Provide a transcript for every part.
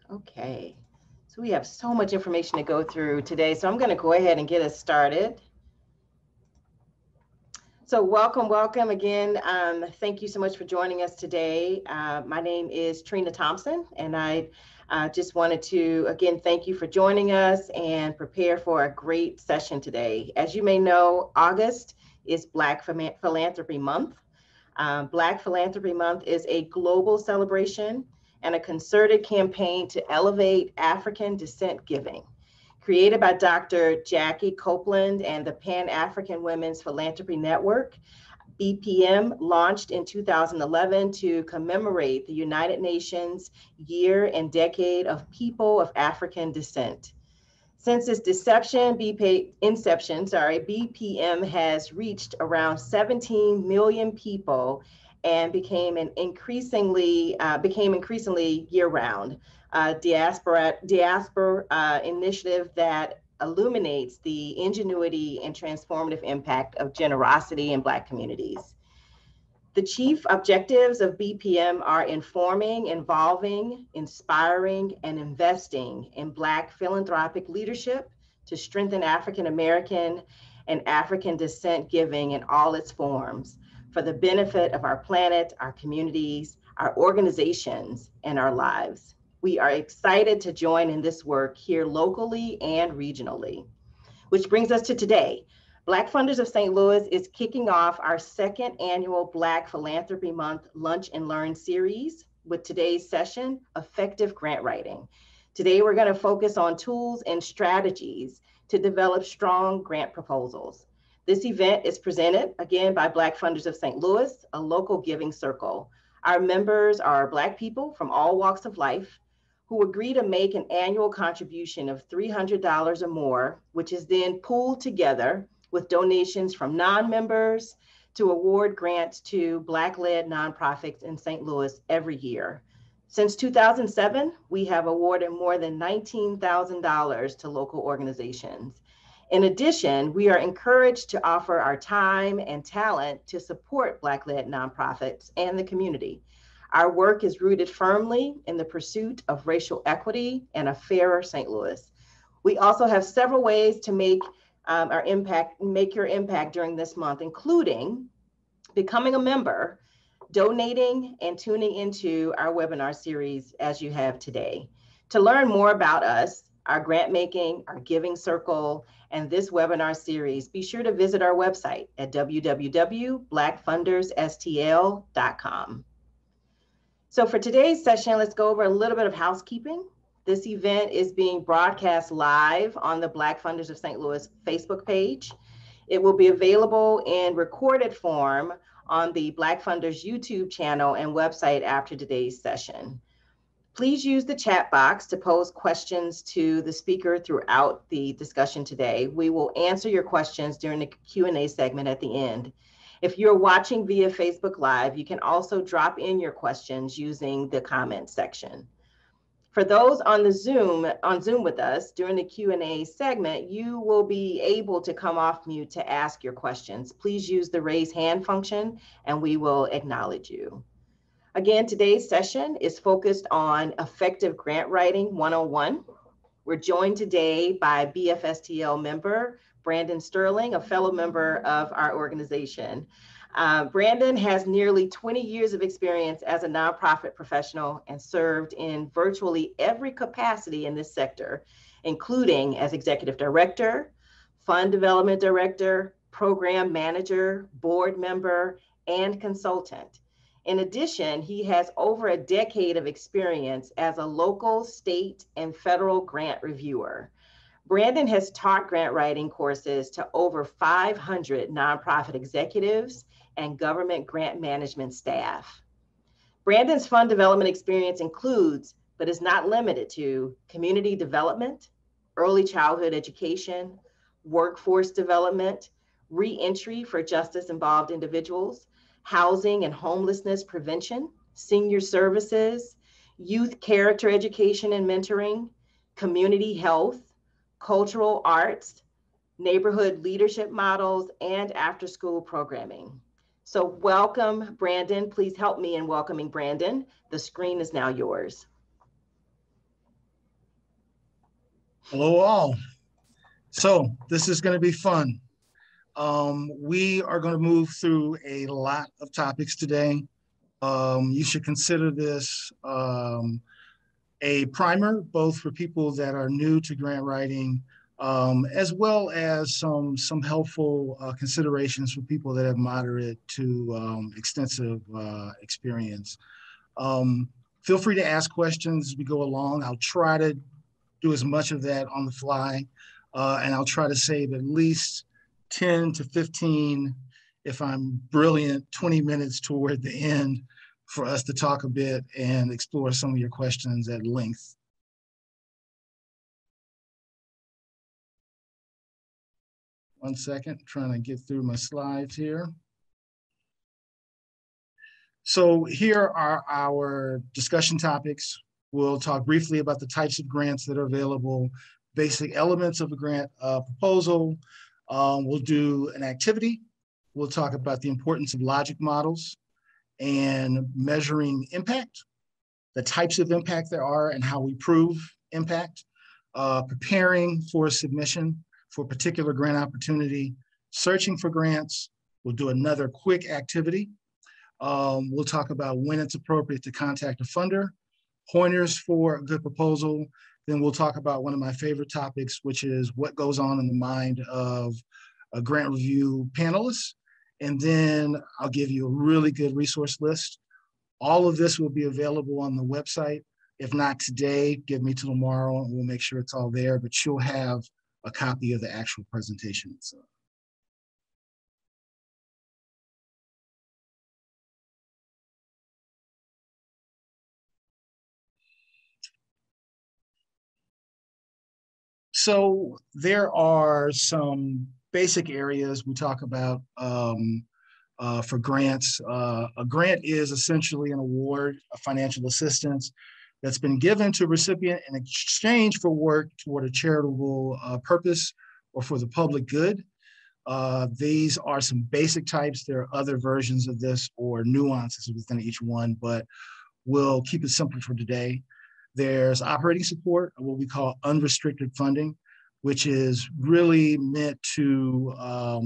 Okay, so we have so much information to go through today, so I'm going to go ahead and get us started. So welcome again. Thank you so much for joining us today. My name is Trina Thompson, and I just wanted to, again, thank you for joining us and prepare for a great session today. As you may know, August is Black Philanthropy Month. Black Philanthropy Month is a global celebration and a concerted campaign to elevate African descent giving. Created by Dr. Jackie Copeland and the Pan-African Women's Philanthropy Network, BPM launched in 2011 to commemorate the United Nations Year and Decade of People of African Descent. Since its inception, BPM has reached around 17 million people and became increasingly year-round. Diaspora initiative that illuminates the ingenuity and transformative impact of generosity in Black communities. The chief objectives of BPM are informing, involving, inspiring, and investing in Black philanthropic leadership to strengthen African American and African descent giving in all its forms for the benefit of our planet, our communities, our organizations, and our lives. We are excited to join in this work here locally and regionally. Which brings us to today. Black Funders of St. Louis is kicking off our second annual Black Philanthropy Month Lunch and Learn series with today's session, Effective Grant Writing. Today, we're going to focus on tools and strategies to develop strong grant proposals. This event is presented again by Black Funders of St. Louis, a local giving circle. Our members are Black people from all walks of life who agree to make an annual contribution of $300 or more, which is then pooled together with donations from non-members to award grants to Black-led nonprofits in St. Louis every year. Since 2007, we have awarded more than $19,000 to local organizations. In addition, we are encouraged to offer our time and talent to support Black-led nonprofits and the community. Our work is rooted firmly in the pursuit of racial equity and a fairer St. Louis. We also have several ways to make your impact during this month, including becoming a member, donating, and tuning into our webinar series as you have today. To learn more about us, our grant making, our giving circle, and this webinar series, be sure to visit our website at www.blackfundersstl.com. So for today's session, let's go over a little bit of housekeeping. This event is being broadcast live on the Black Funders of St. Louis Facebook page. It will be available in recorded form on the Black Funders YouTube channel and website after today's session. Please use the chat box to pose questions to the speaker throughout the discussion today. We will answer your questions during the Q&A segment at the end. If you're watching via Facebook Live, you can also drop in your questions using the comment section. For those on Zoom with us during the Q&A segment, you will be able to come off mute to ask your questions. Please use the raise hand function and we will acknowledge you. Again, today's session is focused on effective grant writing 101. We're joined today by BFSTL member Brandon Sterling, a fellow member of our organization. Brandon has nearly 20 years of experience as a nonprofit professional and served in virtually every capacity in this sector, including as executive director, fund development director, program manager, board member, and consultant. In addition, he has over a decade of experience as a local, state, and federal grant reviewer. Brandon has taught grant writing courses to over 500 nonprofit executives and government grant management staff. Brandon's fund development experience includes, but is not limited to, community development, early childhood education, workforce development, re-entry for justice-involved individuals, housing and homelessness prevention, senior services, youth character education and mentoring, community health, cultural arts, neighborhood leadership models, and after-school programming. So welcome, Brandon. Please help me in welcoming Brandon. The screen is now yours. Hello all. So this is going to be fun. We are going to move through a lot of topics today. You should consider this a primer, both for people that are new to grant writing, as well as some helpful considerations for people that have moderate to extensive experience. Um, Feel free to ask questions as we go along. I'll try to do as much of that on the fly. And I'll try to save at least 10 to 15, if I'm brilliant, 20 minutes toward the end for us to talk a bit and explore some of your questions at length. One second, trying to get through my slides here. So here are our discussion topics. We'll talk briefly about the types of grants that are available, basic elements of a grant proposal. We'll do an activity. We'll talk about the importance of logic models and measuring impact, the types of impact there are and how we prove impact, preparing for a submission for a particular grant opportunity, searching for grants. We'll do another quick activity. We'll talk about when it's appropriate to contact a funder, pointers for a good proposal. Then we'll talk about one of my favorite topics, which is what goes on in the mind of a grant review panelist. And then I'll give you a really good resource list. All of this will be available on the website. If not today, give me till tomorrow and we'll make sure it's all there, but you'll have a copy of the actual presentation itself. So there are some basic areas we talk about for grants. A grant is essentially an award of financial assistance that's been given to a recipient in exchange for work toward a charitable purpose or for the public good. These are some basic types. There are other versions of this or nuances within each one, but we'll keep it simple for today. There's operating support, what we call unrestricted funding, which is really meant to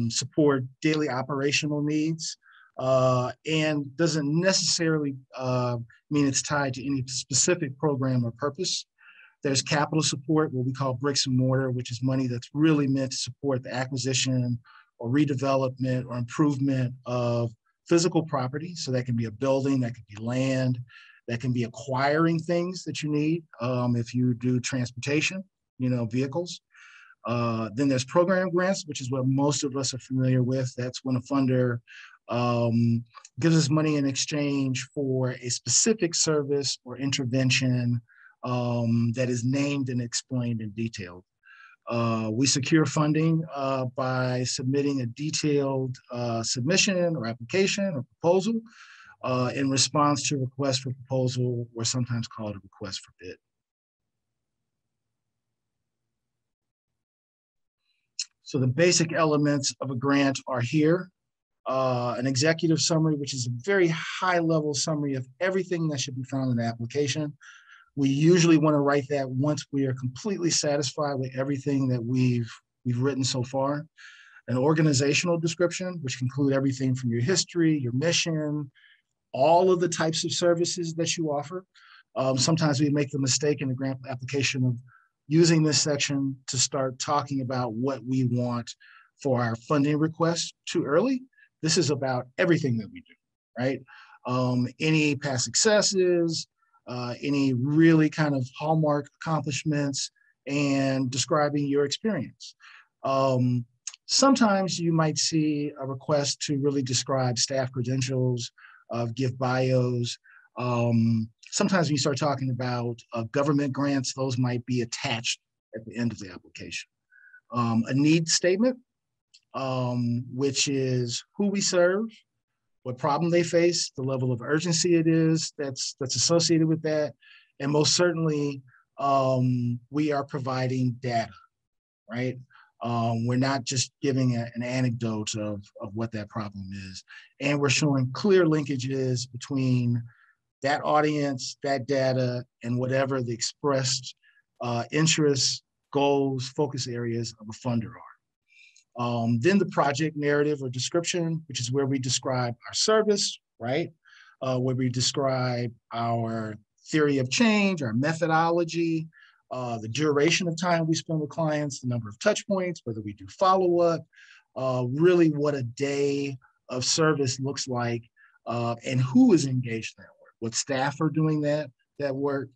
support daily operational needs and doesn't necessarily mean it's tied to any specific program or purpose. There's capital support, what we call bricks and mortar, which is money that's really meant to support the acquisition or redevelopment or improvement of physical property. So that can be a building, that could be land, that can be acquiring things that you need if you do transportation, vehicles. Then there's program grants, which is what most of us are familiar with. That's when a funder gives us money in exchange for a specific service or intervention that is named and explained in detail. We secure funding by submitting a detailed submission or application or proposal in response to a request for proposal, or sometimes called a request for bid. So the basic elements of a grant are here. An executive summary, which is a very high level summary of everything that should be found in the application. We usually want to write that once we are completely satisfied with everything that we've written so far. An organizational description, which can include everything from your history, your mission, all of the types of services that you offer. Sometimes we make the mistake in the grant application of using this section to start talking about what we want for our funding request too early. This is about everything that we do, right? Any past successes, any really kind of hallmark accomplishments, and describing your experience. Sometimes you might see a request to really describe staff credentials, give bios. Sometimes when you start talking about government grants, those might be attached at the end of the application. A needs statement, which is who we serve, what problem they face, the level of urgency it is that's associated with that, and most certainly we are providing data, right? We're not just giving an anecdote of what that problem is, and we're showing clear linkages between that audience, that data, and whatever the expressed interests goals, focus areas of a funder are. Then the project narrative or description, which is where we describe our service, right? Where we describe our theory of change, our methodology, the duration of time we spend with clients, the number of touch points, whether we do follow-up, really what a day of service looks like, and who is engaged in that work, what staff are doing that work,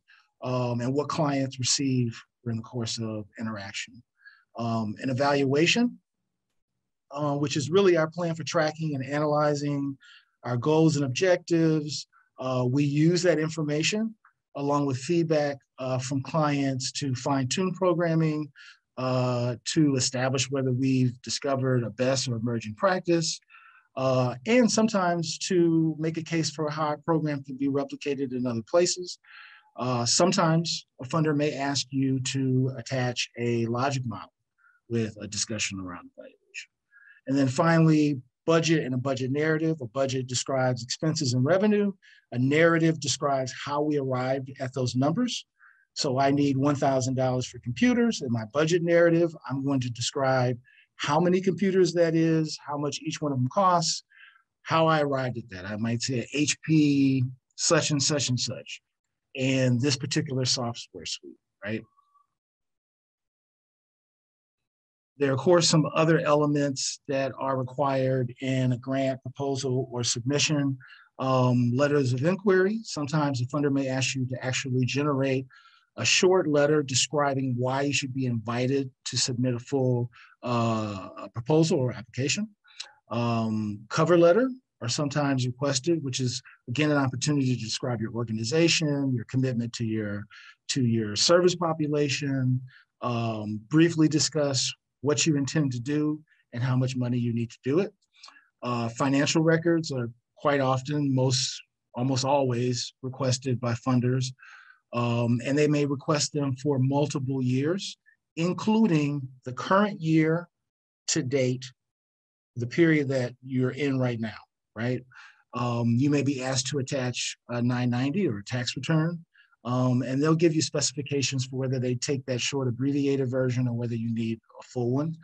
and what clients receive during the course of interaction. An evaluation, which is really our plan for tracking and analyzing our goals and objectives. We use that information along with feedback from clients to fine-tune programming, to establish whether we've discovered a best or emerging practice, and sometimes to make a case for how our program can be replicated in other places. Sometimes a funder may ask you to attach a logic model with a discussion around evaluation. And then finally, budget and a budget narrative. A budget describes expenses and revenue. A narrative describes how we arrived at those numbers. So I need $1,000 for computers. In my budget narrative, I'm going to describe how many computers that is, how much each one of them costs, how I arrived at that. I might say HP such and such and such, and this particular software suite, right? There are, of course, some other elements that are required in a grant proposal or submission. Letters of inquiry. Sometimes the funder may ask you to actually generate a short letter describing why you should be invited to submit a full proposal or application. Cover letter are sometimes requested, which is, again, an opportunity to describe your organization, your commitment to your service population, briefly discuss what you intend to do and how much money you need to do it. Financial records are quite often, almost always requested by funders, and they may request them for multiple years, including the current year to date, the period that you're in right now, right? You may be asked to attach a 990 or a tax return, and they'll give you specifications for whether they take that short abbreviated version or whether you need a full one.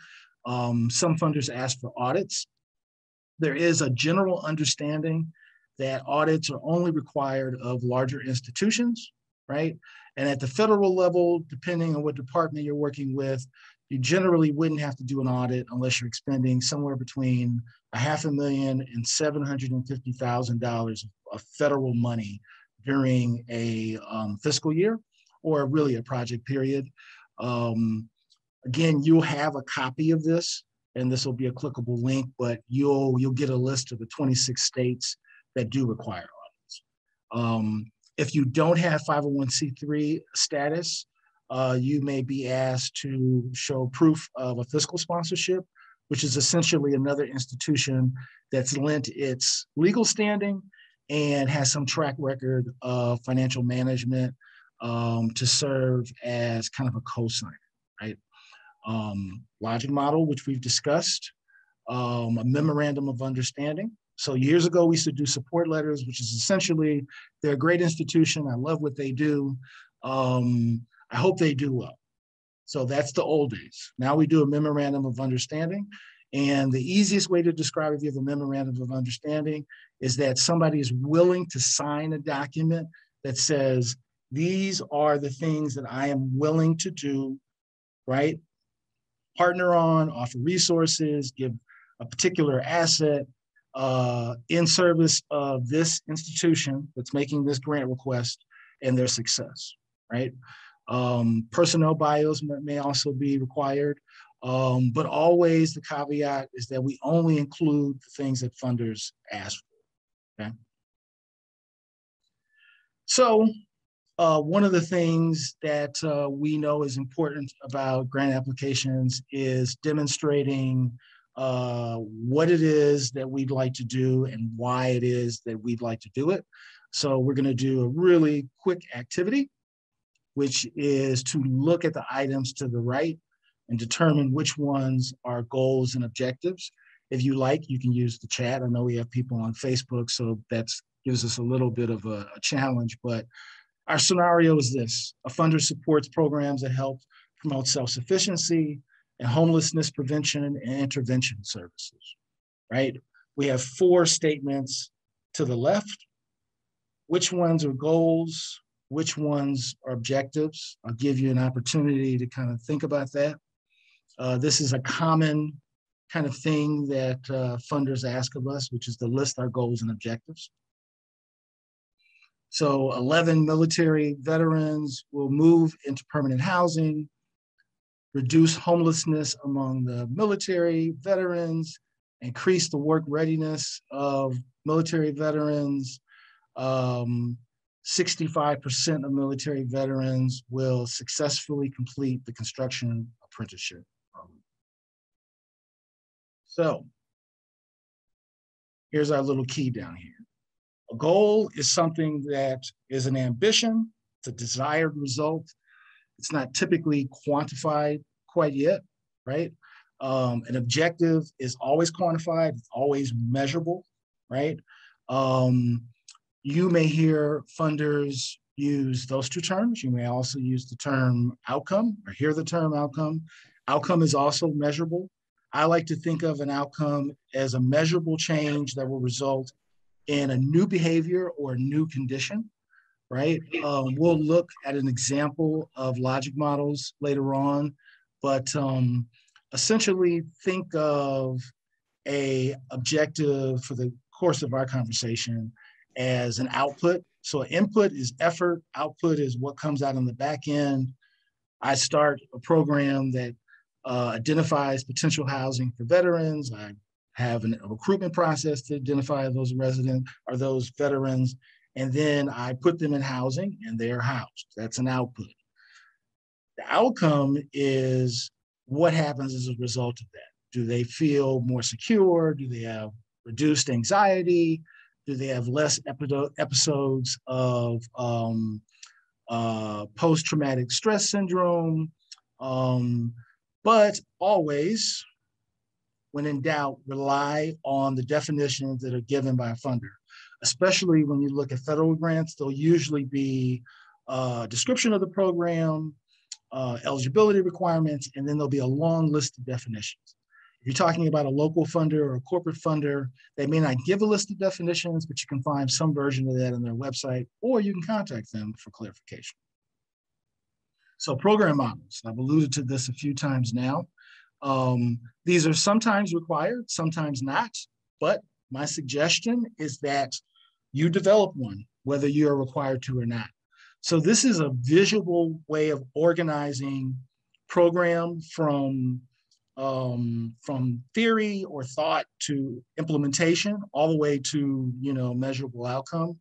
Some funders ask for audits. There is a general understanding that audits are only required of larger institutions, right? And at the federal level, depending on what department you're working with, you generally wouldn't have to do an audit unless you're expending somewhere between $500,000 and $750,000 of federal money during a fiscal year or really a project period. Again, you'll have a copy of this, and this will be a clickable link, but you'll get a list of the 26 states that do require audits. If you don't have 501c3 status, you may be asked to show proof of a fiscal sponsorship, which is essentially another institution that's lent its legal standing and has some track record of financial management to serve as kind of a co-signer, right? Logic model, which we've discussed, a memorandum of understanding. So years ago, we used to do support letters, which is essentially, they're a great institution. I love what they do. I hope they do well. So that's the old days. Now we do a memorandum of understanding. And the easiest way to describe if you have a memorandum of understanding is that somebody is willing to sign a document that says, these are the things that I am willing to do, right? Partner on, offer resources, give a particular asset in service of this institution that's making this grant request and their success, right? Personnel bios may also be required, but always the caveat is that we only include the things that funders ask for, okay? So one of the things that we know is important about grant applications is demonstrating what it is that we'd like to do and why it is that we'd like to do it. So we're going to do a really quick activity, which is to look at the items to the right and determine which ones are goals and objectives. If you like, you can use the chat. I know we have people on Facebook, so that gives us a little bit of a challenge, but our scenario is this: a funder supports programs that help promote self-sufficiency, and homelessness prevention and intervention services, right? We have 4 statements to the left. Which ones are goals? Which ones are objectives? I'll give you an opportunity to kind of think about that. This is a common kind of thing that funders ask of us, which is to list our goals and objectives. So 11 military veterans will move into permanent housing, reduce homelessness among the military veterans, increase the work readiness of military veterans. 65% of military veterans will successfully complete the construction apprenticeship. So here's our little key down here. A goal is something that is an ambition, it's a desired result. It's not typically quantified quite yet, right? An objective is always quantified, it's always measurable, right? You may hear funders use those 2 terms. You may also use the term outcome or hear the term outcome. Outcome is also measurable. I like to think of an outcome as a measurable change that will result in a new behavior or a new condition, right? We'll look at an example of logic models later on, but essentially think of a objective for the course of our conversation as an output. So input is effort, output is what comes out on the back end. I start a program that identifies potential housing for veterans. I have a recruitment process to identify those residents or those veterans, and then I put them in housing and they are housed. That's an output. The outcome is what happens as a result of that. Do they feel more secure? Do they have reduced anxiety? Do they have less episodes of post-traumatic stress syndrome? But always, when in doubt, rely on the definitions that are given by a funder. Especially when you look at federal grants, there'll usually be a description of the program, eligibility requirements, and then there'll be a long list of definitions. If you're talking about a local funder or a corporate funder, they may not give a list of definitions, but you can find some version of that on their website, or you can contact them for clarification. So program models, I've alluded to this a few times now. These are sometimes required, sometimes not, but my suggestion is that you develop one, whether you are required to or not. So this is a visual way of organizing program from theory or thought to implementation, all the way to measurable outcome.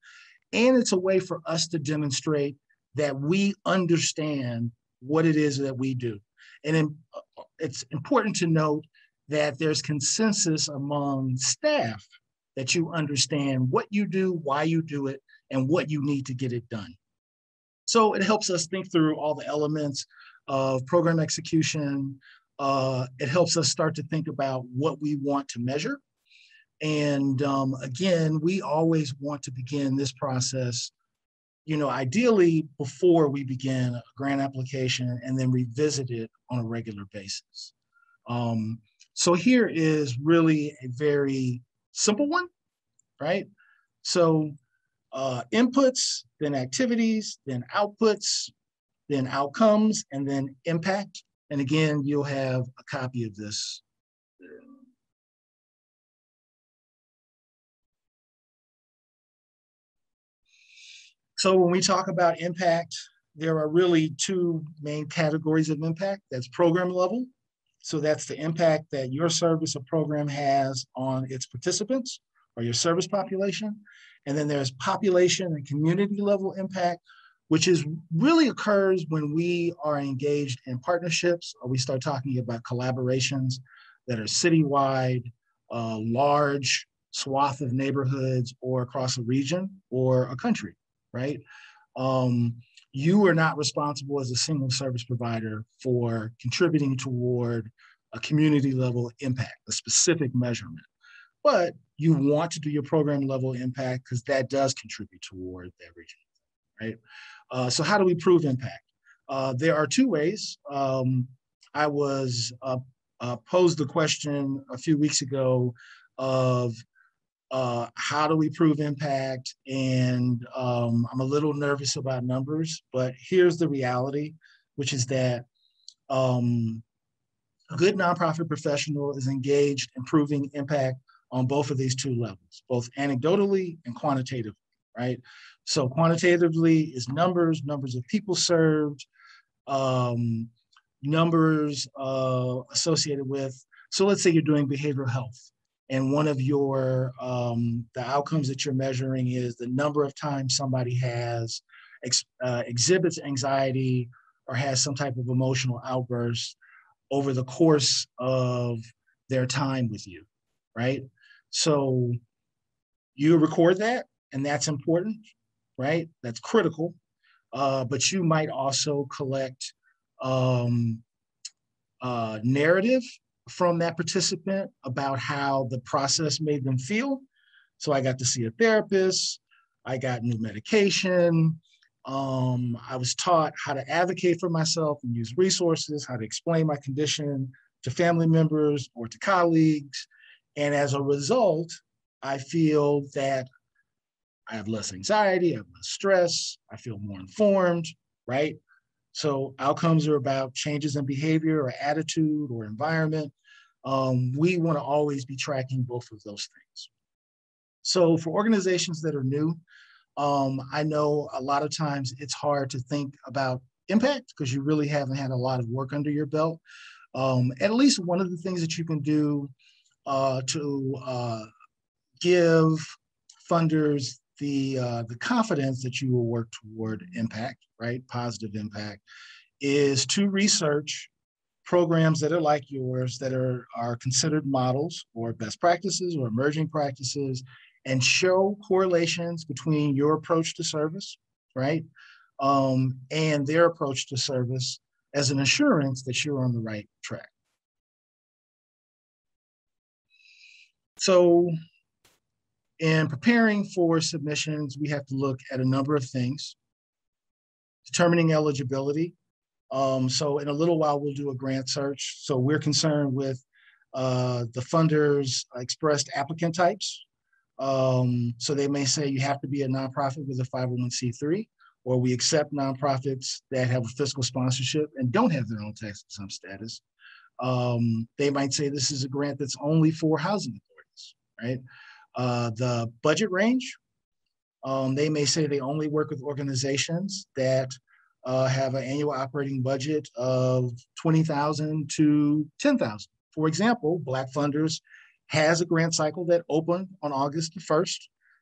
And it's a way for us to demonstrate that we understand what it is that we do. And it's important to note that there's consensus among staff that you understand what you do, why you do it, and what you need to get it done. So it helps us think through all the elements of program execution. It helps us start to think about what we want to measure. And again, we always want to begin this process, ideally before we begin a grant application and then revisit it on a regular basis. So here is really a very simple one, right? So inputs, then activities, then outputs, then outcomes, and then impact. And again, you'll have a copy of this. So when we talk about impact, there are really 2 main categories of impact. That's program level. So that's the impact that your service or program has on its participants or your service population. And then there's population and community level impact, which really occurs when we are engaged in partnerships or we start talking about collaborations that are citywide, large swath of neighborhoods, or across a region or a country, right? You are not responsible as a single service provider for contributing toward a community level impact, a specific measurement. But you want to do your program level impact because that does contribute toward that region, right? So how do we prove impact? There are two ways. I was posed the question a few weeks ago of how do we prove impact? And I'm a little nervous about numbers, but here's the reality, which is that a good nonprofit professional is engaged in proving impact on both of these two levels, both anecdotally and quantitatively, right? So quantitatively is numbers of people served, numbers associated with, so let's say you're doing behavioral health, and one of your, the outcomes that you're measuring is the number of times somebody has exhibits anxiety or has some type of emotional outburst over the course of their time with you, right? So you record that, and that's important, right? That's critical. But you might also collect narrative from that participant about how the process made them feel. So I got to see a therapist, I got new medication, I was taught how to advocate for myself and use resources, how to explain my condition to family members or to colleagues. And as a result, I feel that I have less anxiety, I have less stress, I feel more informed, right? So outcomes are about changes in behavior or attitude or environment. We want to always be tracking both of those things. So for organizations that are new, I know a lot of times it's hard to think about impact because you really haven't had a lot of work under your belt. At least one of the things that you can do to give funders the confidence that you will work toward impact, right? Positive impact, is to research programs that are like yours that are considered models or best practices or emerging practices, and show correlations between your approach to service, right? And their approach to service as an assurance that you're on the right track. So in preparing for submissions, we have to look at a number of things. Determining eligibility. So in a little while, we'll do a grant search. So we're concerned with the funders' expressed applicant types. So they may say you have to be a nonprofit with a 501c3, or we accept nonprofits that have a fiscal sponsorship and don't have their own tax-exempt status. They might say this is a grant that's only for housing authorities, right? The budget range, they may say they only work with organizations that have an annual operating budget of $20,000 to $10,000. For example, Black Funders has a grant cycle that opened on August the 1st.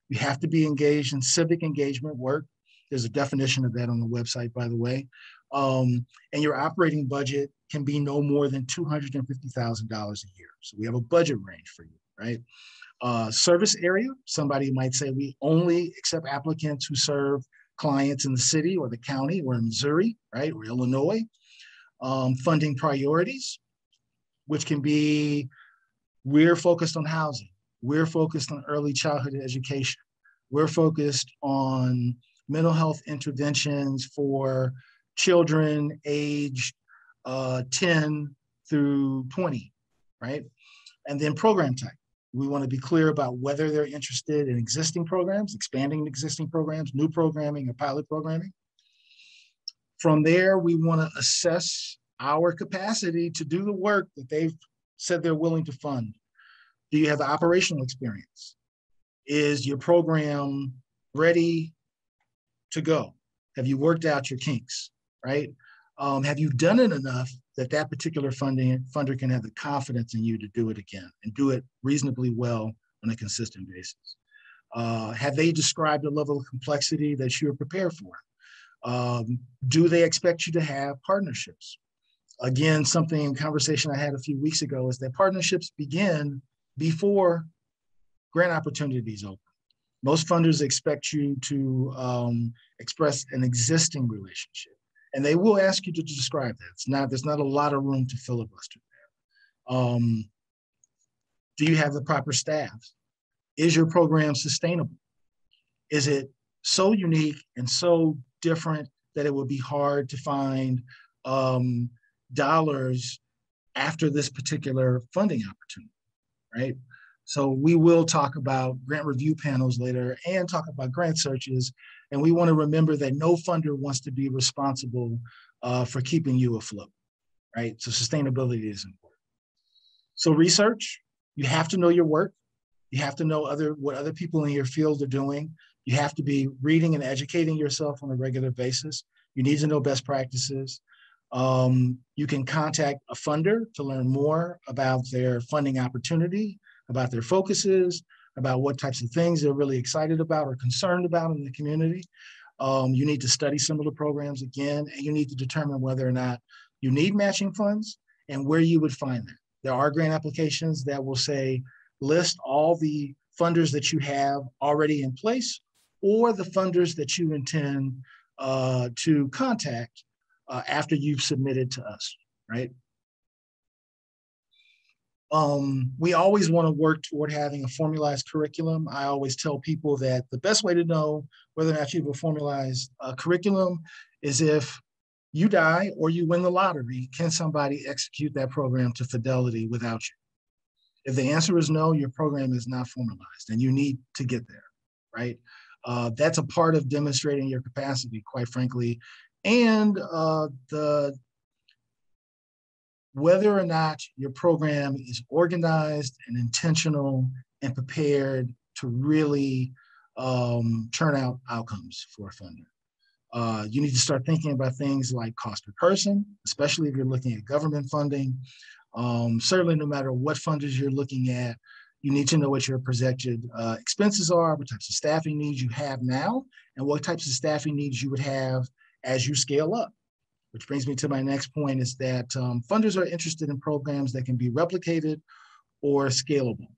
You have to be engaged in civic engagement work. There's a definition of that on the website, by the way. And your operating budget can be no more than $250,000 a year. So we have a budget range for you, right? Service area, somebody might say we only accept applicants who serve clients in the city or the county or in Missouri, right, or Illinois. Funding priorities, which can be we're focused on housing, we're focused on early childhood education, we're focused on mental health interventions for children aged 10 through 20, right? And then program type. We want to be clear about whether they're interested in existing programs, expanding existing programs, new programming, or pilot programming. From there, we want to assess our capacity to do the work that they've said they're willing to fund. Do you have the operational experience? Is your program ready to go? Have you worked out your kinks, right? Have you done it enough that that particular funder can have the confidence in you to do it again and do it reasonably well on a consistent basis? Have they described a level of complexity that you're prepared for? Do they expect you to have partnerships? Again, something in conversation I had a few weeks ago is that partnerships begin before grant opportunities open. Most funders expect you to express an existing relationship, and they will ask you to describe that. There's not a lot of room to filibuster there. Do you have the proper staff? Is your program sustainable? Is it so unique and so different that it would be hard to find dollars after this particular funding opportunity, right? So we will talk about grant review panels later and talk about grant searches. And we want to remember that no funder wants to be responsible for keeping you afloat, right? So sustainability is important. So research, you have to know your work. You have to know what other people in your field are doing. You have to be reading and educating yourself on a regular basis. You need to know best practices. You can contact a funder to learn more about their funding opportunity, about their focuses, about what types of things they're really excited about or concerned about in the community. You need to study some of the programs again, and you need to determine whether or not you need matching funds and where you would find them. There are grant applications that will say, list all the funders that you have already in place or the funders that you intend to contact after you've submitted to us, right? We always want to work toward having a formalized curriculum. I always tell people that the best way to know whether or not you have a formalized curriculum is if you die or you win the lottery, can somebody execute that program to fidelity without you? If the answer is no, your program is not formalized and you need to get there, right? That's a part of demonstrating your capacity, quite frankly. And whether or not your program is organized and intentional and prepared to really turn out outcomes for a funder. You need to start thinking about things like cost per person, especially if you're looking at government funding. Certainly, no matter what funders you're looking at, you need to know what your projected expenses are, what types of staffing needs you have now, and what types of staffing needs you would have as you scale up. Which brings me to my next point is that funders are interested in programs that can be replicated or scalable,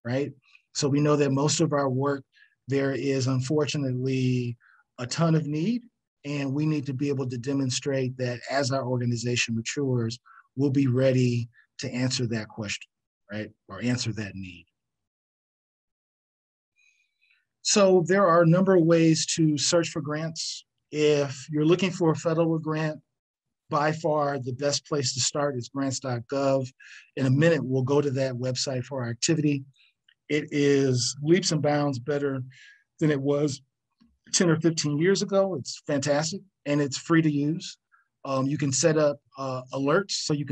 right? So we know that most of our work, there is unfortunately a ton of need, and we need to be able to demonstrate that as our organization matures, we'll be ready to answer that question, right? Or answer that need. So there are a number of ways to search for grants. If you're looking for a federal grant, by far the best place to start is grants.gov. In a minute, we'll go to that website for our activity. It is leaps and bounds better than it was 10 or 15 years ago. It's fantastic and it's free to use. You can set up alerts, so you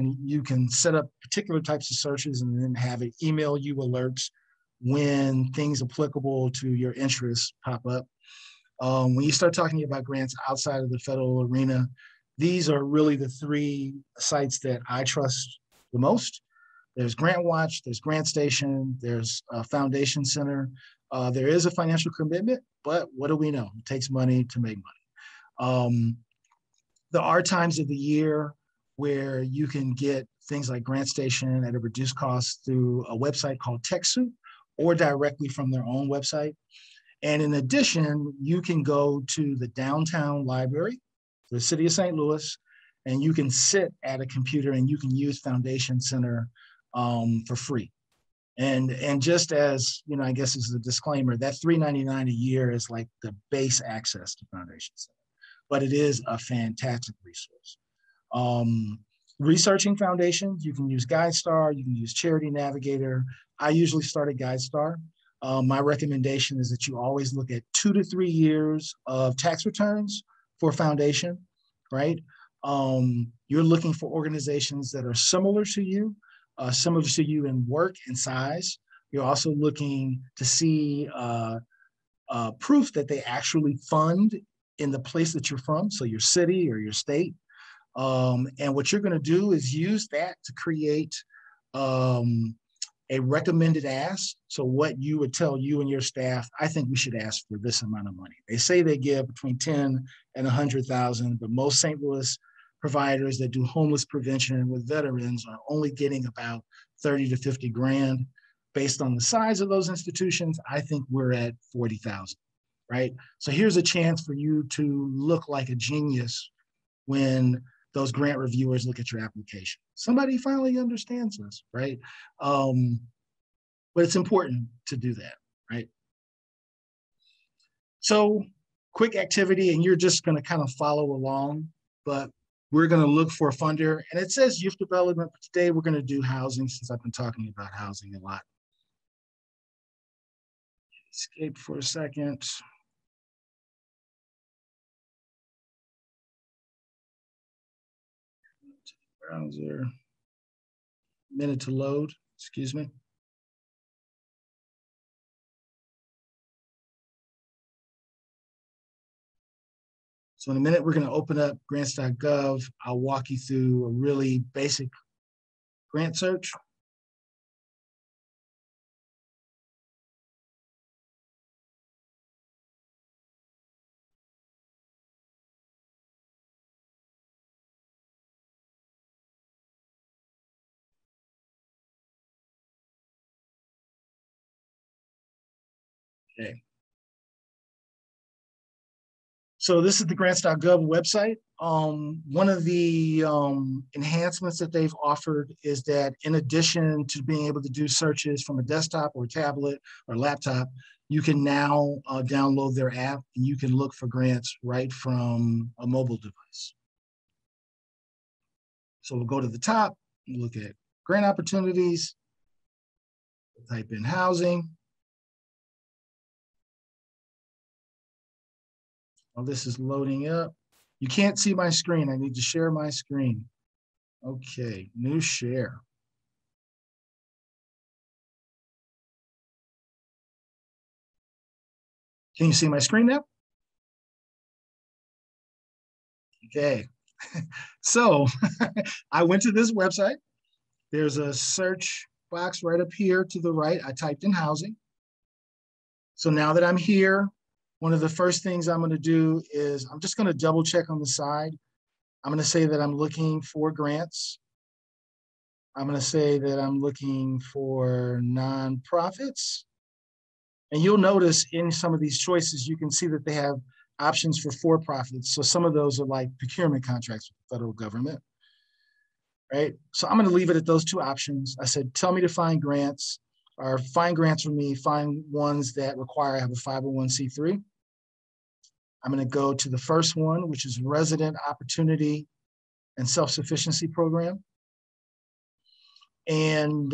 can set up particular types of searches and then have it email you alerts when things applicable to your interests pop up. When you start talking about grants outside of the federal arena, these are really the three sites that I trust the most. There's GrantWatch, there's GrantStation, there's Foundation Center. There is a financial commitment, but what do we know? It takes money to make money. There are times of the year where you can get things like GrantStation at a reduced cost through a website called TechSoup or directly from their own website. And in addition, you can go to the downtown library, the city of St. Louis, and you can sit at a computer and you can use Foundation Center for free. And just as, you know, I guess as a disclaimer, that $3.99 a year is like the base access to Foundation Center, but it is a fantastic resource. Researching foundations, you can use GuideStar, you can use Charity Navigator. I usually start at GuideStar. My recommendation is that you always look at 2 to 3 years of tax returns for foundation, right? You're looking for organizations that are similar to you in work and size. You're also looking to see proof that they actually fund in the place that you're from, so your city or your state. And what you're gonna do is use that to create a recommended ask. So what you would tell you and your staff, I think we should ask for this amount of money. They say they give between 10 and 100,000, but most St. Louis providers that do homeless prevention with veterans are only getting about 30 to 50 grand. Based on the size of those institutions, I think we're at 40,000, right? So here's a chance for you to look like a genius when those grant reviewers look at your application. Somebody finally understands us, right? But it's important to do that, right? So quick activity, and you're just going to kind of follow along, but we're going to look for a funder. And it says youth development, but today we're going to do housing since I've been talking about housing a lot. Escape for a second. Browser. Minute to load, excuse me. So in a minute, we're going to open up grants.gov. I'll walk you through a really basic grant search. Okay. So this is the grants.gov website. One of the enhancements that they've offered is that in addition to being able to do searches from a desktop or tablet or laptop, you can now download their app and you can look for grants right from a mobile device. So we'll go to the top and look at grant opportunities, type in housing. While this is loading up, you can't see my screen. I need to share my screen. Okay, new share. Can you see my screen now? Okay, so I went to this website. There's a search box right up here to the right. I typed in housing. So now that I'm here, one of the first things I'm going to do is I'm just going to double check on the side. I'm going to say that I'm looking for grants. I'm going to say that I'm looking for nonprofits. And you'll notice in some of these choices, you can see that they have options for for-profits. So some of those are like procurement contracts with the federal government, right? So I'm going to leave it at those two options. I said, tell me to find grants, or find grants for me, find ones that require I have a 501c3. I'm going to go to the first one, which is Resident Opportunity and Self-Sufficiency Program. And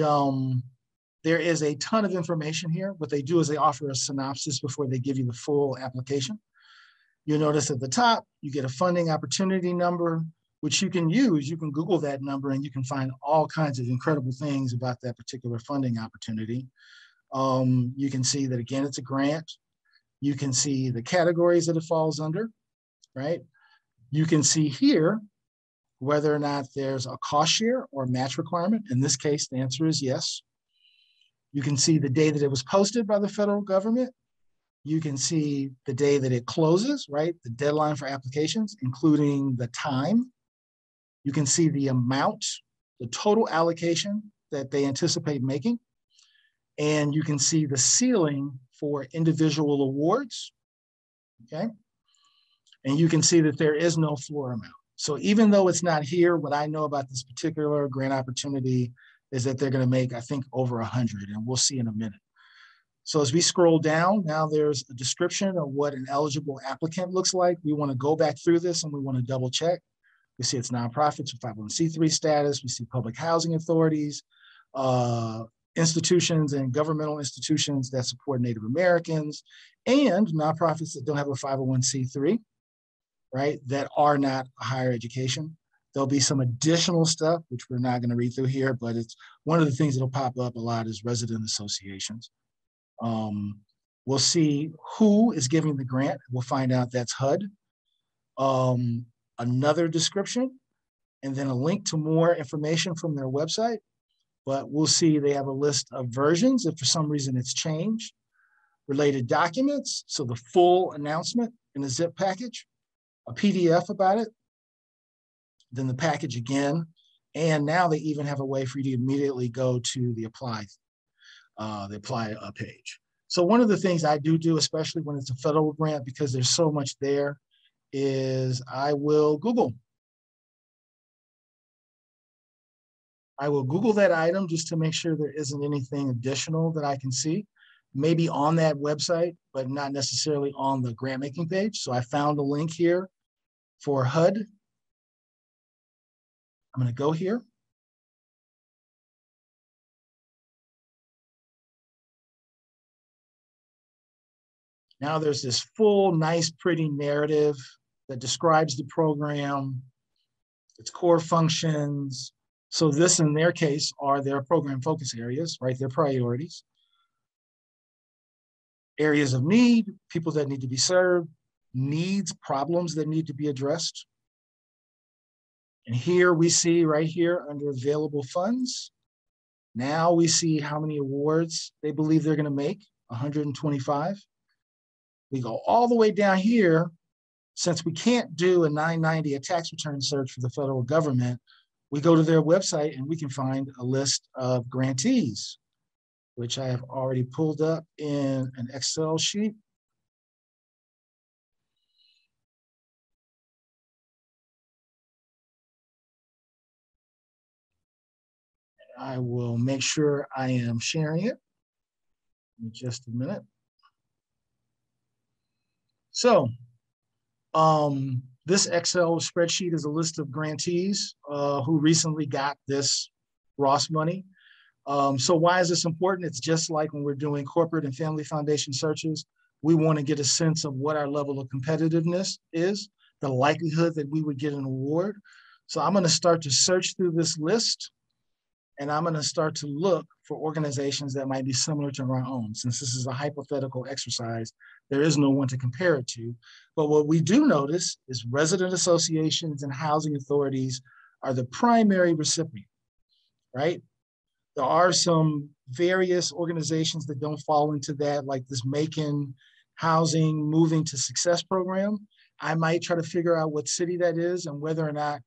there is a ton of information here. What they do is they offer a synopsis before they give you the full application. You'll notice at the top, you get a funding opportunity number, which you can use. You can Google that number and you can find all kinds of incredible things about that particular funding opportunity. You can see that, again, it's a grant. You can see the categories that it falls under, right? You can see here whether or not there's a cost share or match requirement. In this case, the answer is yes. You can see the day that it was posted by the federal government. You can see the day that it closes, right? The deadline for applications, including the time. You can see the amount, the total allocation that they anticipate making. And you can see the ceiling for individual awards, okay? And you can see that there is no floor amount. So even though it's not here, what I know about this particular grant opportunity is that they're gonna make, I think, over 100, and we'll see in a minute. So as we scroll down, now there's a description of what an eligible applicant looks like. We wanna go back through this and we wanna double check. We see it's nonprofits with 501c3 status. We see public housing authorities, institutions and governmental institutions that support Native Americans, and nonprofits that don't have a 501c3, right, that are not higher education. There'll be some additional stuff, which we're not going to read through here, but it's one of the things that'll pop up a lot is resident associations. We'll see who is giving the grant. We'll find out that's HUD. Another description, and then a link to more information from their website. But we'll see they have a list of versions if for some reason it's changed. Related documents, so the full announcement in a zip package, a PDF about it, then the package again, and now they even have a way for you to immediately go to the apply page. So one of the things I do, especially when it's a federal grant, because there's so much there, is I will Google that item just to make sure there isn't anything additional that I can see. maybe on that website, but not necessarily on the grant making page. So I found a link here for HUD. I'm going to go here. Now there's this full, nice, pretty narrative that describes the program, its core functions. So this, in their case, are their program focus areas, right? Their priorities. Areas of need, people that need to be served, needs, problems that need to be addressed. And here we see right here under available funds, now we see how many awards they believe they're going to make, 125. We go all the way down here. Since we can't do a 990, a tax return search for the federal government, we go to their website and we can find a list of grantees, which I have already pulled up in an Excel sheet. I will make sure I am sharing it in just a minute. So this Excel spreadsheet is a list of grantees who recently got this Ross money. So why is this important? It's just like when we're doing corporate and family foundation searches, we want to get a sense of what our level of competitiveness is, the likelihood that we would get an award. So I'm going to start to search through this list, and I'm going to start to look for organizations that might be similar to our own. Since this is a hypothetical exercise, there is no one to compare it to. But what we do notice is resident associations and housing authorities are the primary recipient, right? There are some various organizations that don't fall into that, like this Macon Housing Moving to Success program. I might try to figure out what city that is and whether or not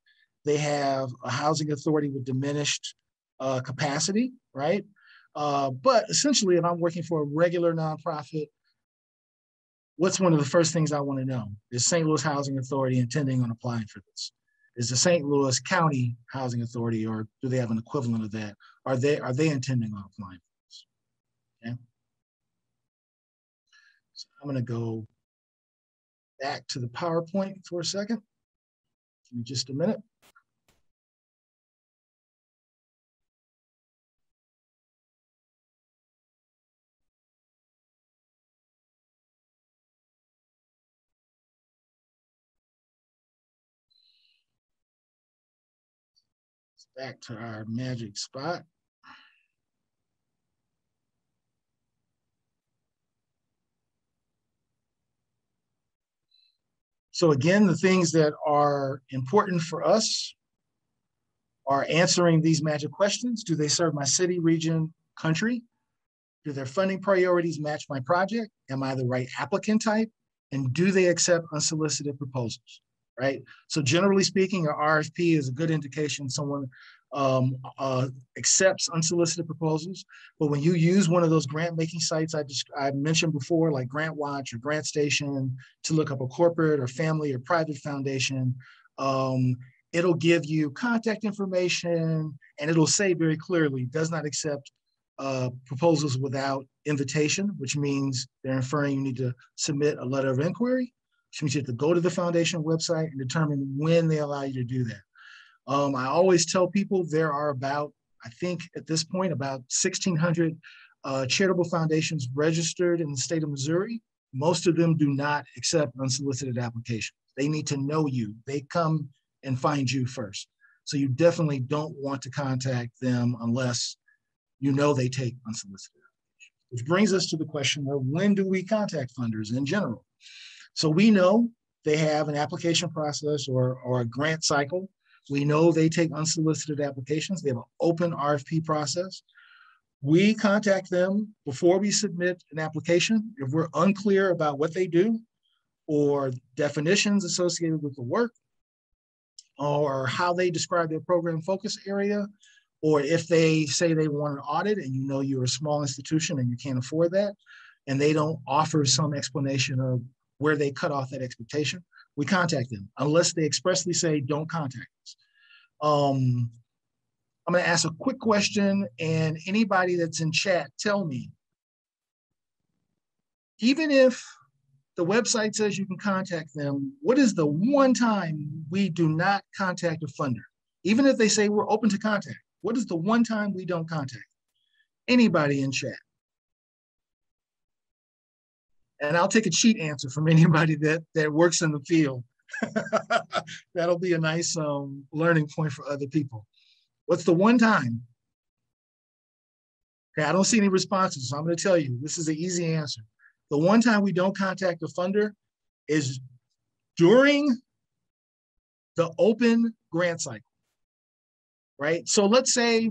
they have a housing authority with diminished capacity, right? But essentially, if I'm working for a regular nonprofit, what's one of the first things I want to know? Is St. Louis Housing Authority intending on applying for this? Is the St. Louis County Housing Authority, or do they have an equivalent of that? Are they intending on applying for this? Okay. So I'm going to go back to the PowerPoint for a second. Give me just a minute. Back to our magic spot. So again, the things that are important for us are answering these magic questions. Do they serve my city, region, country? Do their funding priorities match my project? Am I the right applicant type? And do they accept unsolicited proposals, right? So generally speaking, an RFP is a good indication someone accepts unsolicited proposals. But when you use one of those grant making sites I mentioned before, like GrantWatch or GrantStation, to look up a corporate or family or private foundation, it'll give you contact information, and it'll say very clearly, does not accept proposals without invitation, which means they're inferring you need to submit a letter of inquiry, which means you have to go to the foundation website and determine when they allow you to do that. I always tell people there are about, I think at this point, about 1,600 charitable foundations registered in the state of Missouri. Most of them do not accept unsolicited applications. They need to know you. They come and find you first. So you definitely don't want to contact them unless you know they take unsolicited applications. Which brings us to the question of when do we contact funders in general? So we know they have an application process or a grant cycle. We know they take unsolicited applications. They have an open RFP process. We contact them before we submit an application. If we're unclear about what they do or definitions associated with the work or how they describe their program focus area, or if they say they want an audit and you know you're a small institution and you can't afford that, and they don't offer some explanation of where they cut off that expectation, we contact them unless they expressly say don't contact us. I'm going to ask a quick question, and anybody that's in chat, tell me, even if the website says you can contact them, what is the one time we do not contact a funder? Even if they say we're open to contact, what is the one time we don't contact? Anybody in chat? And I'll take a cheat answer from anybody that works in the field. That'll be a nice learning point for other people. What's the one time? Okay, I don't see any responses, so I'm going to tell you, this is an easy answer. The one time we don't contact a funder is during the open grant cycle, right? So let's say,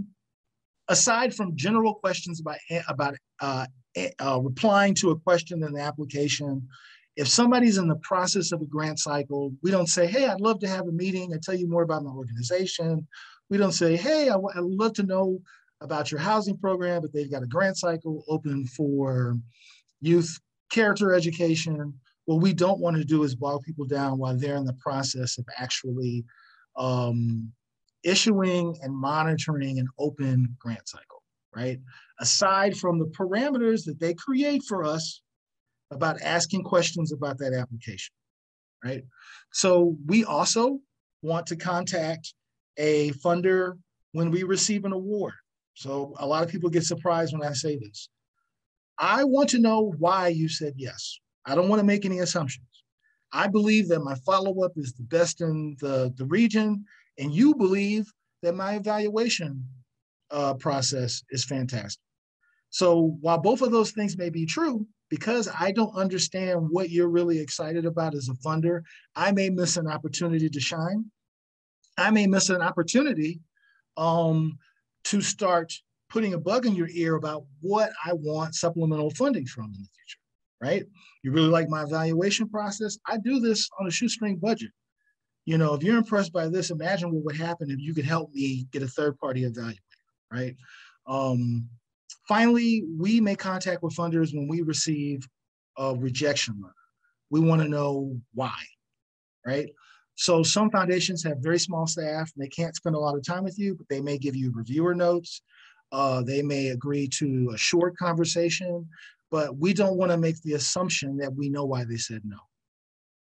aside from general questions about replying to a question in the application, if somebody's in the process of a grant cycle, we don't say, hey, I'd love to have a meeting and tell you more about my organization. We don't say, hey, I'd love to know about your housing program, but they've got a grant cycle open for youth character education. What we don't want to do is bog people down while they're in the process of actually issuing and monitoring an open grant cycle, right? Aside from the parameters that they create for us about asking questions about that application, right? So we also want to contact a funder when we receive an award. So a lot of people get surprised when I say this. I want to know why you said yes. I don't want to make any assumptions. I believe that my follow-up is the best in the region, and you believe that my evaluation process is fantastic. So while both of those things may be true, because I don't understand what you're really excited about as a funder, I may miss an opportunity to shine. I may miss an opportunity to start putting a bug in your ear about what I want supplemental funding from in the future, right? You really like my evaluation process? I do this on a shoestring budget. You know, if you're impressed by this, imagine what would happen if you could help me get a third-party evaluator, right? Finally, we make contact with funders when we receive a rejection letter. We want to know why, right? So some foundations have very small staff and they can't spend a lot of time with you, but they may give you reviewer notes. They may agree to a short conversation, but we don't want to make the assumption that we know why they said no.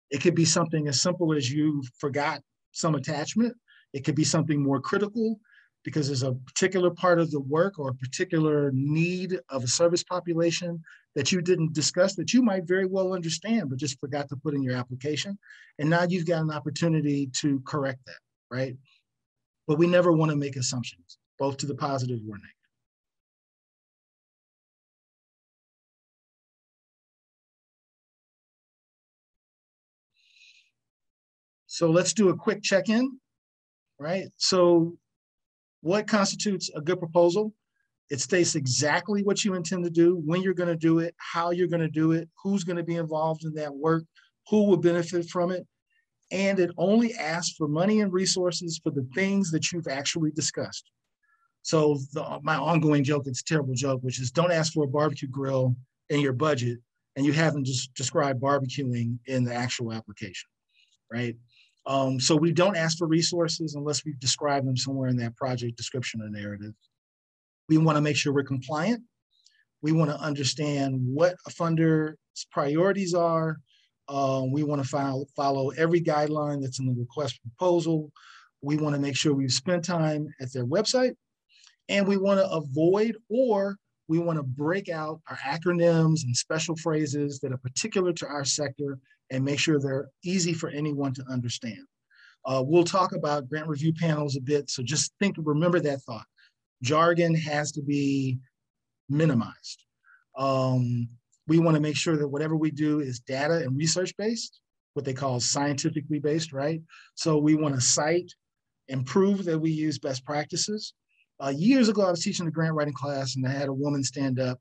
It could be something as simple as you forgot some attachment. It could be something more critical because there's a particular part of the work or a particular need of a service population that you didn't discuss that you might very well understand, but just forgot to put in your application. And now you've got an opportunity to correct that, right? But we never want to make assumptions, both to the positive or negative. So let's do a quick check-in, right? So what constitutes a good proposal? It states exactly what you intend to do, when you're going to do it, how you're going to do it, who's going to be involved in that work, who will benefit from it. And it only asks for money and resources for the things that you've actually discussed. So my ongoing joke, it's a terrible joke, which is don't ask for a barbecue grill in your budget and you haven't just described barbecuing in the actual application, right? So we don't ask for resources unless we've described them somewhere in that project description or narrative. We want to make sure we're compliant. We want to understand what a funder's priorities are. We want to follow every guideline that's in the request proposal. We want to make sure we've spent time at their website, and we want to avoid or we want to break out our acronyms and special phrases that are particular to our sector and make sure they're easy for anyone to understand. We'll talk about grant review panels a bit, so just remember that thought. Jargon has to be minimized. We want to make sure that whatever we do is data and research-based, what they call scientifically based, right? So we want to cite and prove that we use best practices. Years ago, I was teaching a grant writing class and I had a woman stand up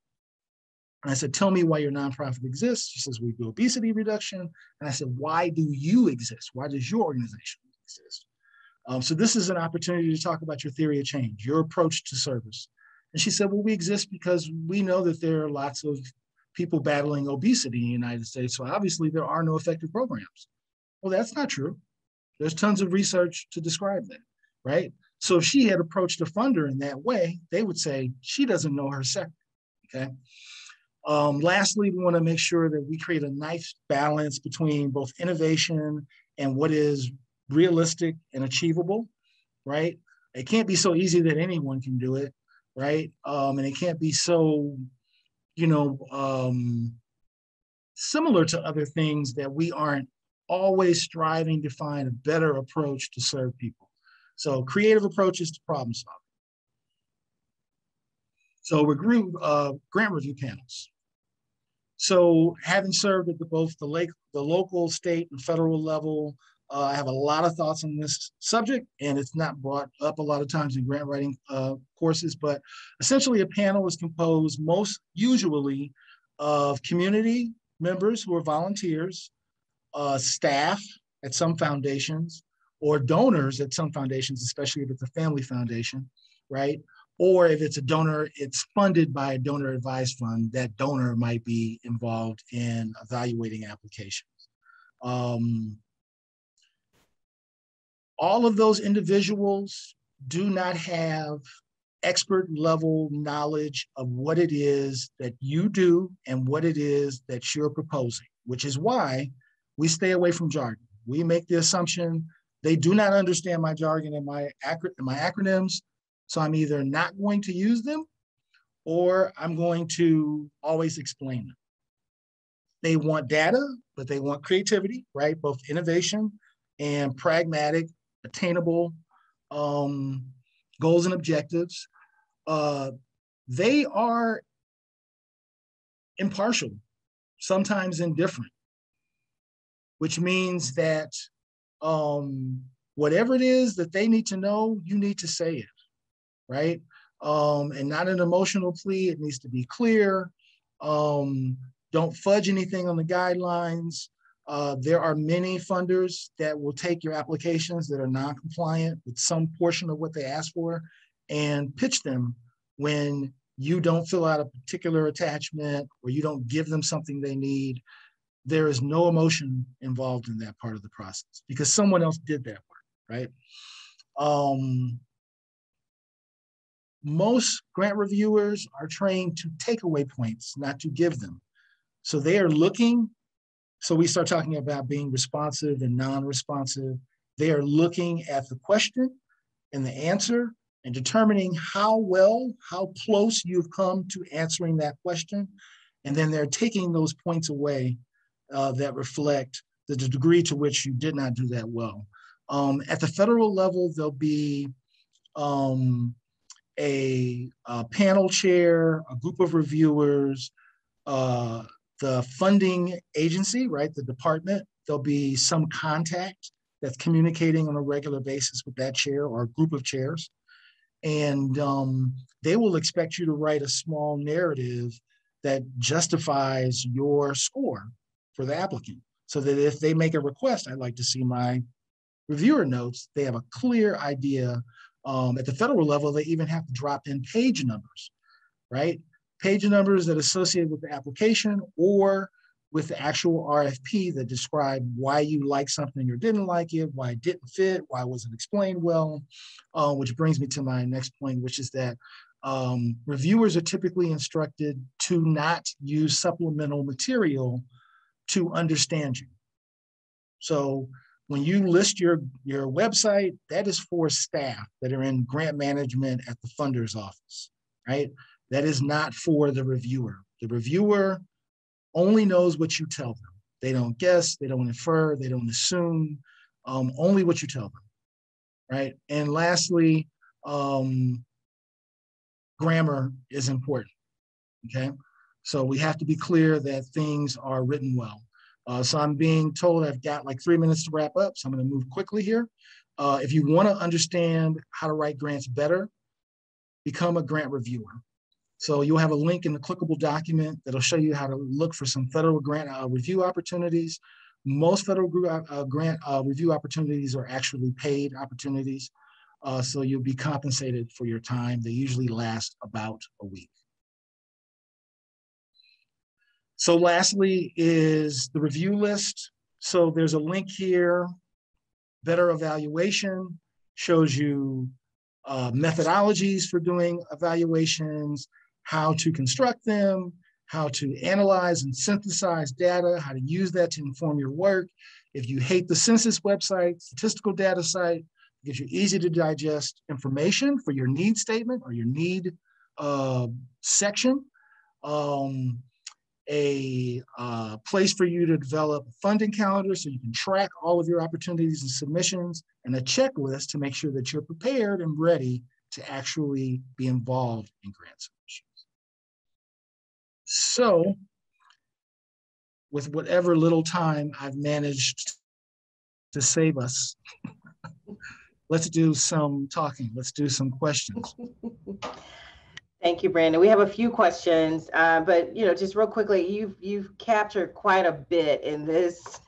and I said, tell me why your nonprofit exists. She says, we do obesity reduction. And I said, why do you exist? Why does your organization exist? So this is an opportunity to talk about your theory of change, your approach to service. And she said, well, we exist because we know that there are lots of people battling obesity in the United States. So obviously there are no effective programs. Well, that's not true. There's tons of research to describe that, right? So if she had approached a funder in that way, they would say, she doesn't know her sector, okay? Lastly, we want to make sure that we create a nice balance between both innovation and what is realistic and achievable, right? It can't be so easy that anyone can do it, right? And it can't be so, you know, similar to other things that we aren't always striving to find a better approach to serve people. So creative approaches to problem solving. So we grew grant review panels. So having served at both the local, state, and federal level, I have a lot of thoughts on this subject, and it's not brought up a lot of times in grant writing courses, but essentially a panel is composed most usually of community members who are volunteers, staff at some foundations, or donors at some foundations, especially if it's a family foundation, right? Or if it's a donor, it's funded by a donor advised fund. That donor might be involved in evaluating applications. All of those individuals do not have expert level knowledge of what it is that you do and what it is that you're proposing, which is why we stay away from jargon. We make the assumption they do not understand my jargon and my acronyms, so I'm either not going to use them or I'm going to always explain them. They want data, but they want creativity, right? Both innovation and pragmatic, attainable goals and objectives. They are impartial, sometimes indifferent, which means that whatever it is that they need to know, you need to say it, right? And not an emotional plea. It needs to be clear. Don't fudge anything on the guidelines. There are many funders that will take your applications that are non-compliant with some portion of what they ask for and pitch them when you don't fill out a particular attachment or you don't give them something they need. There is no emotion involved in that part of the process because someone else did that work, right? Most grant reviewers are trained to take away points, not to give them. So they are looking, so we start talking about being responsive and non-responsive. They are looking at the question and the answer and determining how well, how close you've come to answering that question. And then they're taking those points away that reflect the degree to which you did not do that well. At the federal level, there'll be a panel chair, a group of reviewers, the funding agency, right, the department. There'll be some contact that's communicating on a regular basis with that chair or a group of chairs. And they will expect you to write a small narrative that justifies your score for the applicant. So that if they make a request, I'd like to see my reviewer notes, they have a clear idea. At the federal level, they even have to drop in page numbers, right? Page numbers that associate with the application or with the actual RFP that describe why you like something or didn't like it, why it didn't fit, why it wasn't explained well, which brings me to my next point, which is that reviewers are typically instructed to not use supplemental material to understand you. So when you list your website, that is for staff that are in grant management at the funder's office, right? That is not for the reviewer. The reviewer only knows what you tell them. They don't guess, they don't infer, they don't assume, only what you tell them, right? And lastly, grammar is important, okay? So we have to be clear that things are written well. So I'm being told I've got like 3 minutes to wrap up, so I'm gonna move quickly here. If you wanna understand how to write grants better, become a grant reviewer. So you'll have a link in the clickable document that'll show you how to look for some federal grant review opportunities. Most federal grant review opportunities are actually paid opportunities. So you'll be compensated for your time. They usually last about a week. So lastly is the review list. So there's a link here. Better evaluation shows you methodologies for doing evaluations, how to construct them, how to analyze and synthesize data, how to use that to inform your work. If you hate the census website, statistical data site, it gives you easy to digest information for your need statement or your need section. A place for you to develop a funding calendar so you can track all of your opportunities and submissions, and a checklist to make sure that you're prepared and ready to actually be involved in grant submissions. So, with whatever little time I've managed to save us, let's do some talking. Let's do some questions. Thank you, Brandon. We have a few questions, but just real quickly, you've captured quite a bit in this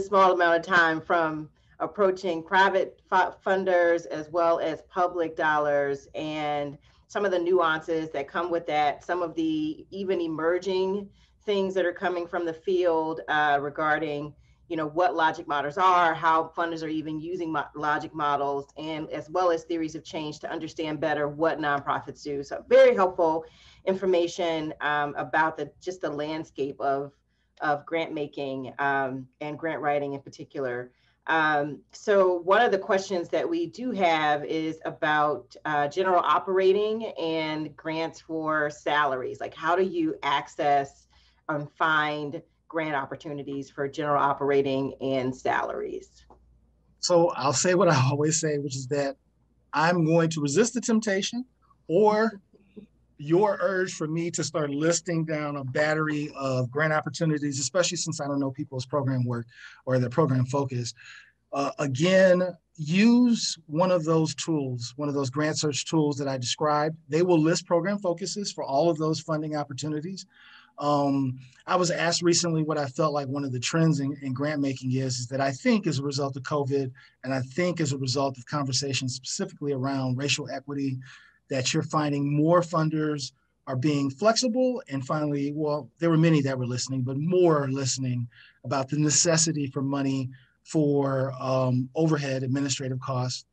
small amount of time, from approaching private funders as well as public dollars, and some of the nuances that come with that, some of the even emerging things that are coming from the field regarding what logic models are, how funders are even using logic models, and as well as theories of change to understand better what nonprofits do. So very helpful information about just the landscape of grant making and grant writing in particular. So one of the questions that we do have is about general operating and grants for salaries. Like, how do you access and find grant opportunities for general operating and salaries? So I'll say what I always say, which is that I'm going to resist the temptation or your urge for me to start listing down a battery of grant opportunities, especially since I don't know people's program work or their program focus. Again, use one of those tools, one of those grant search tools that I described. They will list program focuses for all of those funding opportunities. I was asked recently what I felt like one of the trends in grant making is that I think as a result of COVID, and I think as a result of conversations specifically around racial equity, that you're finding more funders are being flexible. And finally, well, there were many that were listening, but more listening about the necessity for money for overhead administrative costs,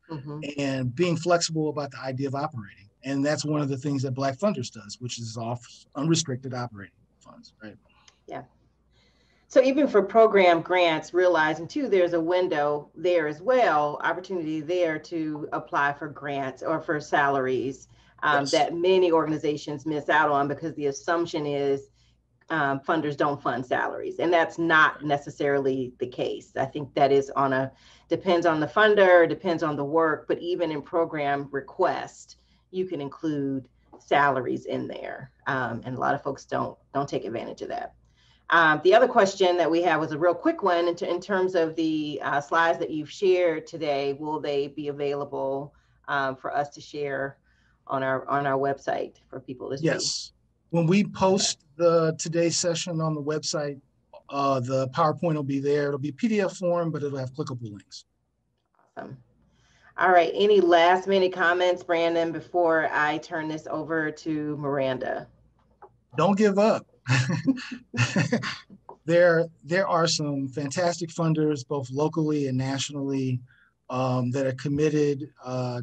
and being flexible about the idea of operating. And that's one of the things that Black Funders does, which is off unrestricted operating funds, right? Yeah. So even for program grants, realizing too, there's a window there as well, opportunity there to apply for grants or for salaries Yes. that many organizations miss out on, because the assumption is funders don't fund salaries, and that's not necessarily the case. I think that is depends on the funder, depends on the work, but even in program request, you can include salaries in there, and a lot of folks don't take advantage of that. The other question that we have was a real quick one in terms of the slides that you've shared today. Will they be available for us to share on our website for people to see? Yes. When we post today's session on the website, the PowerPoint will be there. It'll be PDF form, but it'll have clickable links. Awesome. All right. Any last minute comments, Brandon, before I turn this over to Miranda? Don't give up. There are some fantastic funders, both locally and nationally, that are committed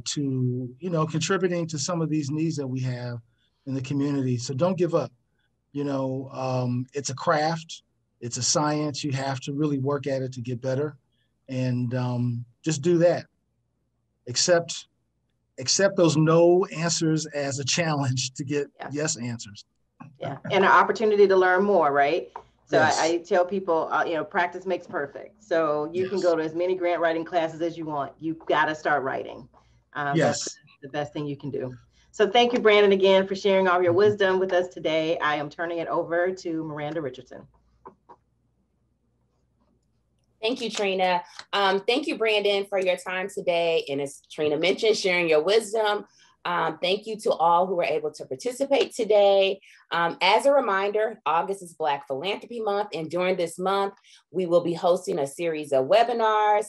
to contributing to some of these needs that we have in the community. So don't give up. It's a craft, it's a science. You have to really work at it to get better, and just do that. Accept those no answers as a challenge to get yes answers. Yeah, and an opportunity to learn more, right? So yes. I tell people, practice makes perfect. So you can go to as many grant writing classes as you want. You've got to start writing. That's the best thing you can do. So thank you, Brandon, again, for sharing all your wisdom with us today. I am turning it over to Miranda Richardson. Thank you, Trina. Thank you, Brandon, for your time today. And as Trina mentioned, sharing your wisdom. Thank you to all who were able to participate today. As a reminder, August is Black Philanthropy Month, and during this month, we will be hosting a series of webinars.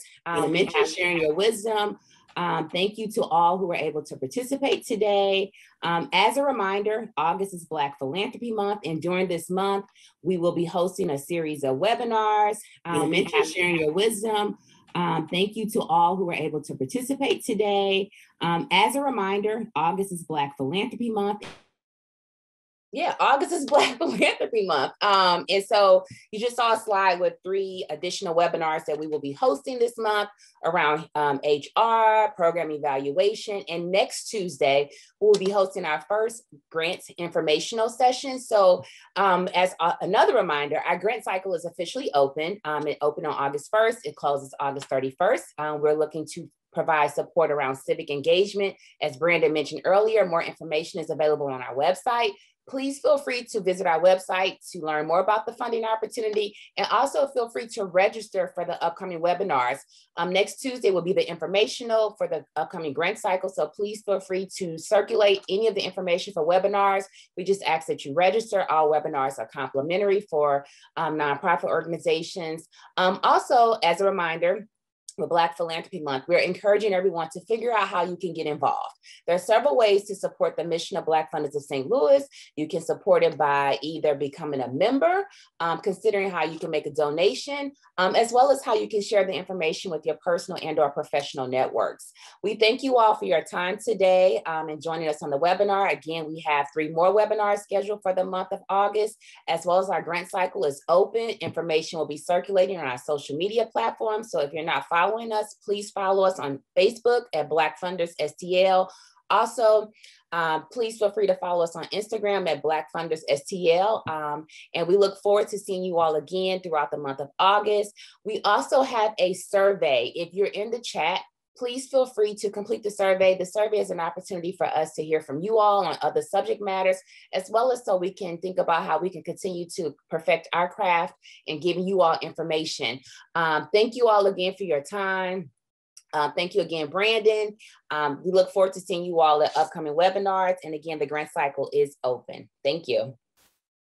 Sharing your wisdom. Thank you to all who were able to participate today. As a reminder, August is Black Philanthropy Month, and during this month, we will be hosting a series of webinars. Sharing your wisdom. Thank you to all who were able to participate today. As a reminder, August is Black Philanthropy Month. Yeah, August is Black Philanthropy Month. And so you just saw a slide with 3 additional webinars that we will be hosting this month around HR, program evaluation. And next Tuesday, we will be hosting our first grant informational session. So as another reminder, our grant cycle is officially open. It opened on August 1st. It closes August 31st. We're looking to provide support around civic engagement. As Brandon mentioned earlier, more information is available on our website. Please feel free to visit our website to learn more about the funding opportunity, and also feel free to register for the upcoming webinars. Next Tuesday will be the informational for the upcoming grant cycle, so please feel free to circulate any of the information for webinars. We just ask that you register. All webinars are complimentary for nonprofit organizations. Also, as a reminder, with Black Philanthropy Month, we're encouraging everyone to figure out how you can get involved. There are several ways to support the mission of Black Funders of St. Louis. You can support it by either becoming a member, considering how you can make a donation, as well as how you can share the information with your personal and/or professional networks. We thank you all for your time today and joining us on the webinar. Again, we have 3 more webinars scheduled for the month of August, as well as our grant cycle is open. Information will be circulating on our social media platforms. So if you're not following us, please follow us on Facebook at Black Funders STL. Also, please feel free to follow us on Instagram at Black Funders STL. And we look forward to seeing you all again throughout the month of August. We also have a survey. If you're in the chat, please feel free to complete the survey. The survey is an opportunity for us to hear from you all on other subject matters, as well as so we can think about how we can continue to perfect our craft and giving you all information. Thank you all again for your time. Thank you again, Brandon. We look forward to seeing you all at upcoming webinars. And again, the grant cycle is open. Thank you.